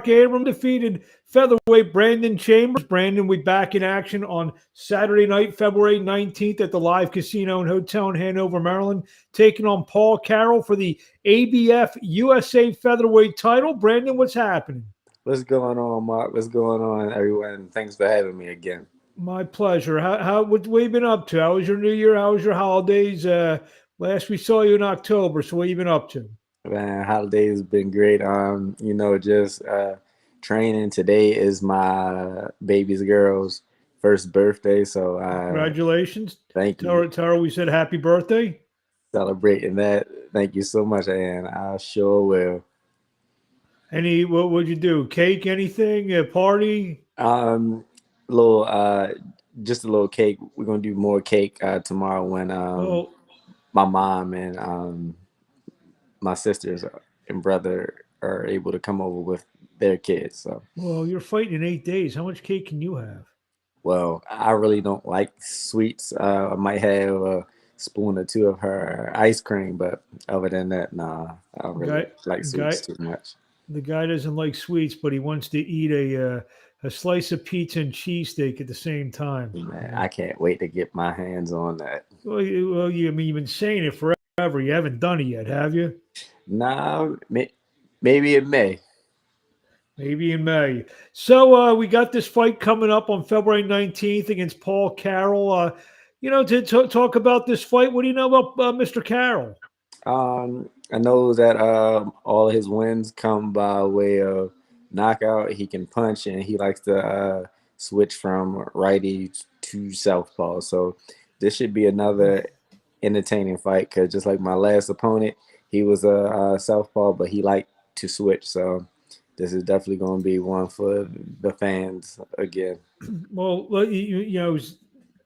Abram defeated featherweight Brandon Chambers. Brandon will be back in action on Saturday night, February 19th at the Live Casino and Hotel in Hanover, Maryland, taking on Paul Carroll for the ABF USA featherweight title. Brandon, what's happening? What's going on, Mark? What's going on, everyone? Thanks for having me again. My pleasure. What have you been up to? How was your New Year? How was your holidays? Last we saw you in October, so what have you been up to? Man, holidays been great. Just training. Today is my baby's girl's first birthday, so Congratulations. thank Tell you. her, tell her we said happy birthday. Celebrating that. Thank you so much, and I sure will. What would you do? Cake, anything? A party? Um, little just a little cake. We're gonna do more cake tomorrow when Well, my mom and my sisters and brother are able to come over with their kids. So, you're fighting in 8 days. How much cake can you have? well, I really don't like sweets. I might have a spoon or two of her ice cream, but other than that, nah, I don't really Guy, like sweets guy, too much. the guy doesn't like sweets, but he wants to eat a slice of pizza and cheesesteak at the same time. Man, I can't wait to get my hands on that. I mean, you've been saying it forever. You haven't done it yet, have you? Nah, maybe in May. Maybe in May. So we got this fight coming up on February 19th against Paul Carroll. To talk about this fight, what do you know about Mr. Carroll? I know that all his wins come by way of knockout. He can punch, and he likes to switch from righty to southpaw. So this should be another entertaining fight because just like my last opponent, he was a southpaw, but he liked to switch. So this is definitely going to be one for the fans again.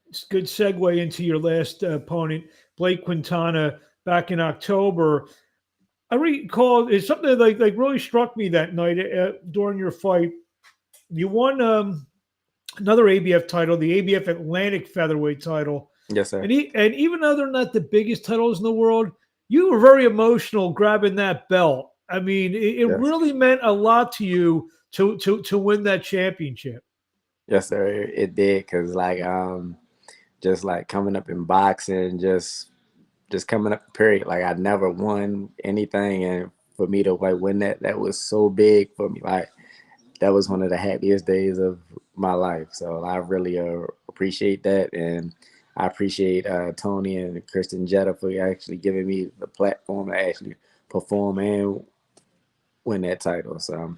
It's a good segue into your last opponent, Blake Quintana, back in October. I recall it's something like really struck me that night during your fight. You won another ABF title, the ABF Atlantic featherweight title, Yes, sir. and even though they're not the biggest titles in the world, you were very emotional grabbing that belt. I mean, it Yes, really meant a lot to you to win that championship. yes, sir. It did because just like coming up in boxing, just coming up period. Like I never won anything, and for me to like win that was so big for me. Like that was one of the happiest days of my life. So I really appreciate that, and I appreciate Tony and Kristen Jetta for actually giving me the platform to actually perform and win that title. So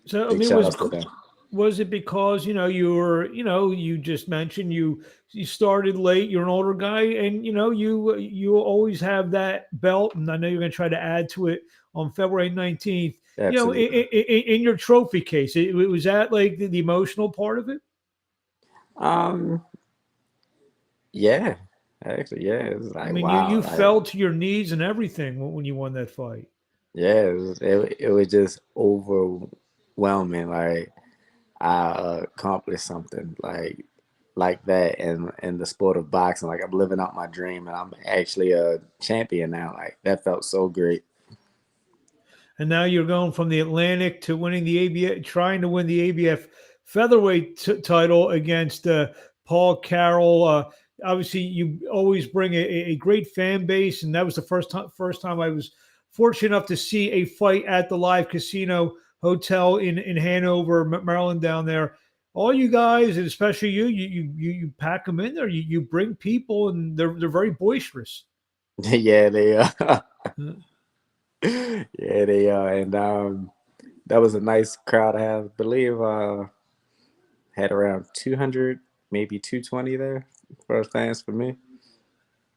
So I big mean, shout outs to them. was it because you were you just mentioned you started late, you're an older guy, and you always have that belt, and I know you're going to try to add to it on February 19th. Absolutely. In your trophy case, it was that like the emotional part of it. Um, yeah, actually, yeah. It's I like mean, you wow, like fell to your knees and everything when you won that fight. yeah, it was just overwhelming. Like I accomplished something like that in the sport of boxing. Like I'm living out my dream, and I'm actually a champion now. Like that felt so great. And now you're going from the Atlantic to winning the ABF, trying to win the ABF featherweight title against Paul Carroll. Obviously, you always bring a great fan base, and that was the first time I was fortunate enough to see a fight at the Live Casino Hotel in Hanover, Maryland, down there. All you guys, and especially you pack them in there. You bring people, and they're very boisterous. Yeah, they are. Yeah, they are, and that was a nice crowd. I have, I believe, had around 200, maybe 220 there for fans for me.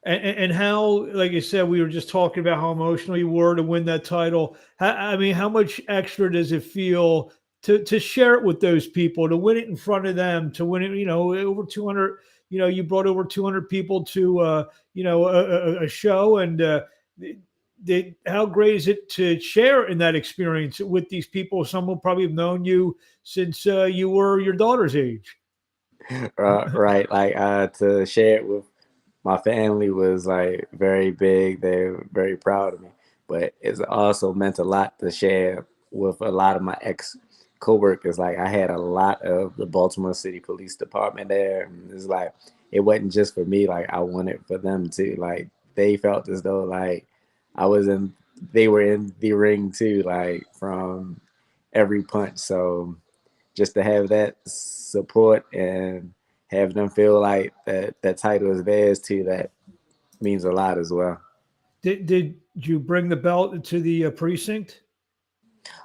And how, like I said, we were just talking about how emotional you were to win that title. I mean, how much extra does it feel to share it with those people, to win it in front of them, to win it, over 200, you brought over 200 people to, a show. And how great is it to share in that experience with these people? Some will probably have known you since you were your daughter's age. Right, like to share it with my family was like very big. They were very proud of me, but it's also meant a lot to share with a lot of my ex coworkers. Like I had a lot of the Baltimore City Police Department there, and it's like it wasn't just for me. Like I wanted for them too. Like they felt as though like I was in, they were in the ring too. Like from every punch. So just to have that support and have them feel like that title is theirs too, that means a lot as well. Did you bring the belt to the precinct?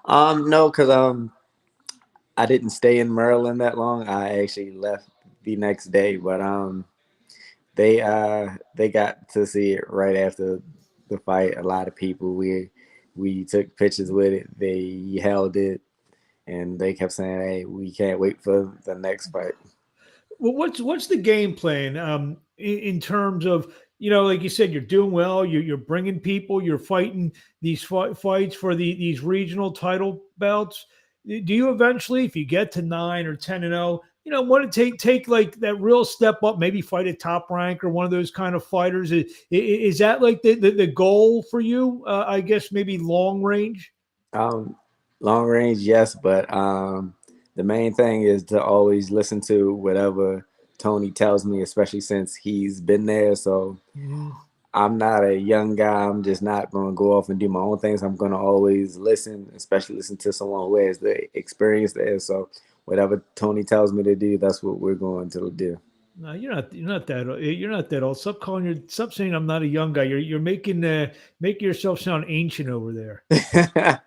No, because I didn't stay in Maryland that long. I actually left the next day, but they got to see it right after the fight. A lot of people, we took pictures with it. They held it, and they kept saying, "Hey, we can't wait for the next fight." Well, what's the game plan in terms of, like you said, you're doing well, you're bringing people, you're fighting these fights for these regional title belts. Do you eventually, if you get to 9 or 10-0, want to take like that real step up, maybe fight a top rank or one of those kind of fighters? Is that like the goal for you? I guess maybe long range. Um, Long range, yes, but the main thing is to always listen to whatever Tony tells me, especially since he's been there. So Mhm. I'm not a young guy. I'm just not going to go off and do my own things. I'm going to always listen, especially listen to someone who has the experience there. So whatever Tony tells me to do, that's what we're going to do. No, you're not that old. Stop saying I'm not a young guy. You're making yourself sound ancient over there.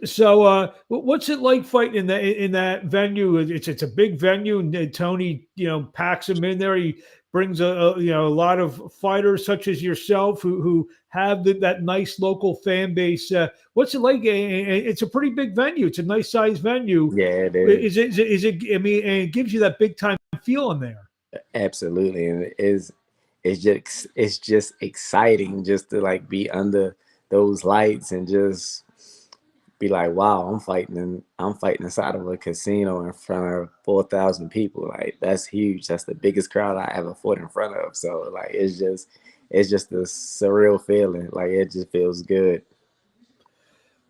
So, what's it like fighting in that venue? It's a big venue, and Tony, packs them in there. He brings a lot of fighters such as yourself who have that nice local fan base. What's it like? It's a pretty big venue. It's a nice sized venue. Yeah, it is. Is it? I mean, and it gives you that big time feeling there. Absolutely. And it's just exciting just to like be under those lights and just be like, wow, I'm fighting inside of a casino in front of 4,000 people. Like that's huge. That's the biggest crowd I ever fought in front of. So like it's just a surreal feeling. Like it just feels good.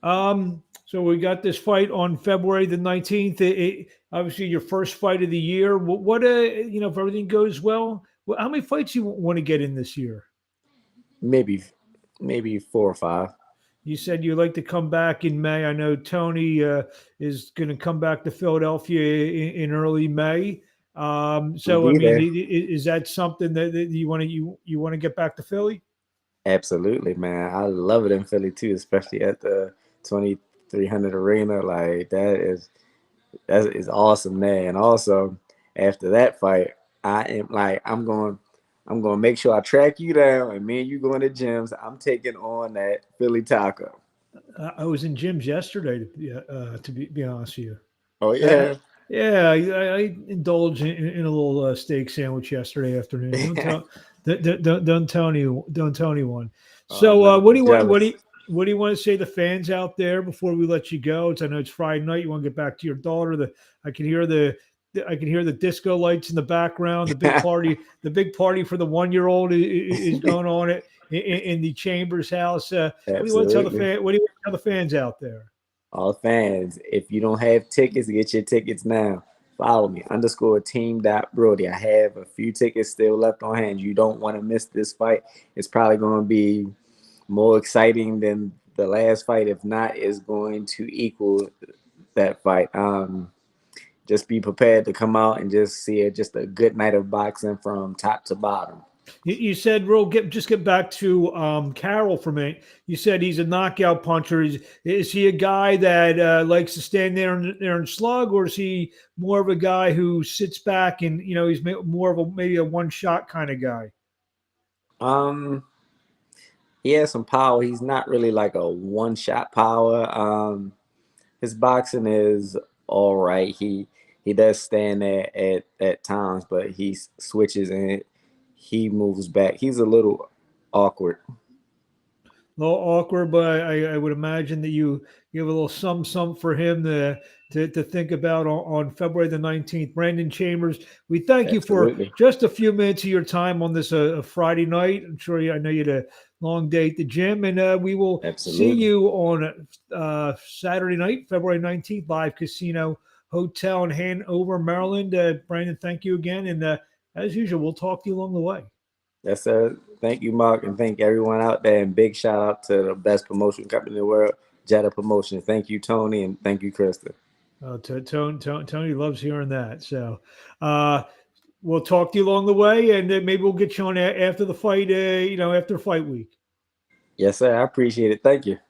So we got this fight on February the 19th. Obviously your first fight of the year. If everything goes well, how many fights you want to get in this year? Maybe maybe 4 or 5. You said you'd like to come back in May. I know Tony is going to come back to Philadelphia in early May. We'll So I be mean, there. is that something that you want to get back to Philly? Absolutely, man. I love it in Philly too, especially at the 2300 arena. Like that is awesome, man. And also after that fight, I'm going to make sure I track you down, and me and you going to gyms. I'm taking on that Philly taco. I was in gyms yesterday to be honest with you. Oh Uh, yeah. yeah, I indulged in a little steak sandwich yesterday afternoon. Don't tell anyone. Oh So, no, what do I'm you want? What do jealous. you, what do you want to say to the fans out there before we let you go? I know it's Friday night. You want to get back to your daughter. I can hear the disco lights in the background. The big party for the 1-year-old is going on in the Chambers house. What do you want to tell the Absolutely. fan? What do you want to tell the fans out there? All fans, if you don't have tickets, get your tickets now. Follow me, underscore team dot Brody. I have a few tickets still left on hand. You don't want to miss this fight. It's probably going to be more exciting than the last fight. If not, it's going to equal that fight. Just be prepared to come out and just see it. Just a good night of boxing from top to bottom. You said, "Real, just get back to Carroll for a minute." You said he's a knockout puncher. Is he a guy that likes to stand there and slug, or is he more of a guy who sits back and he's more of maybe a one shot kind of guy? Um, he has some power. He's not really like a one shot power. His boxing is all right. He does stand there at times, but he switches and he moves back. He's a little awkward. A little awkward, but I would imagine that you give a little some for him to think about on February the 19th. Brandon Chambers, we thank you for Absolutely. just a few minutes of your time on this Friday night. I know you had a long day at the gym. And we will see Absolutely. you on Saturday night, February 19th, live casino hotel in Hanover, Maryland. Brandon, thank you again. And as usual, we'll talk to you along the way. Yes, sir. Thank you, Mark, and thank everyone out there. And big shout out to the best promotion company in the world, Jetta Promotions. Thank you, Tony, and thank you, Krista. Tony loves hearing that. So we'll talk to you along the way, and maybe we'll get you on after the fight, after fight week. Yes, sir. I appreciate it. Thank you.